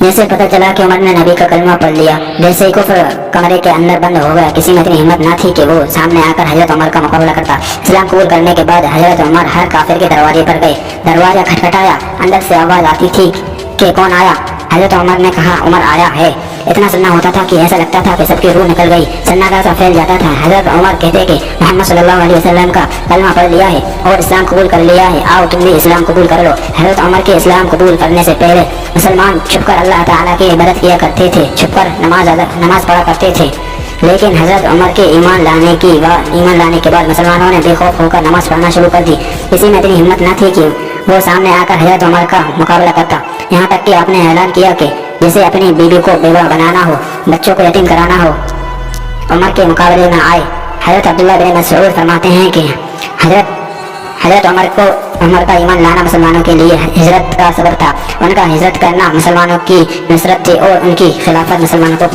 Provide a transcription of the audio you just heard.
जैसे पता चला कि उमर ने नबी का कलमा पढ़ लिया, जैसे ही कुफ्र कमरे के अंदर बंद हो गया, किसी में इतनी हिम्मत ना थी कि वो सामने आकर हजरत उमर का मुकाबला करता। इस्लाम कबूल करने के बाद हजरत उमर हर काफिर के दरवाजे पर गए। दरवाजा खटखटाया, अंदर से आवाज आती थी कि कौन आया। हजरत उमर ने कहा उमर आया है। इतना सन्ना होता था कि ऐसा लगता था कि सबकी रूह निकल गई, सन्नाटा सा फैल जाता था। हजरत उमर कहते कि मोहम्मद सल्लल्लाहु अलैहि वसल्लम का कलमा पढ़ लिया है और इस्लाम कबूल कर लिया है, आओ तुम भी इस्लाम कबूल कर लो। हजरत उमर के इस्लाम कबूल करने से पहले मुसलमान छुपकर अल्लाह ताला की इबादत किया करते थे, छुपकर नमाज पढ़ा करते थे। लेकिन हजरत उमर के ईमान लाने के बाद मुसलमानों ने बेखौफ होकर नमाज पढ़ना शुरू कर दी। किसी में इतनी हिम्मत न थी कि वो सामने आकर हजरत उमर का मुकाबला करता। यहाँ तक कि आपने ऐलान किया कि जैसे अपनी बीवी को बेवा बनाना हो, बच्चों को यतीम कराना हो, उमर के मुकाबले में आए। हजरत अब्दुल्लाह बिन मसऊद फरमाते हैं कि हजरत उमर का ईमान लाना मुसलमानों के लिए हिजरत का सबब था। उनका हिजरत करना मुसलमानों की नुसरत थी और उनकी खिलाफत मुसलमानों को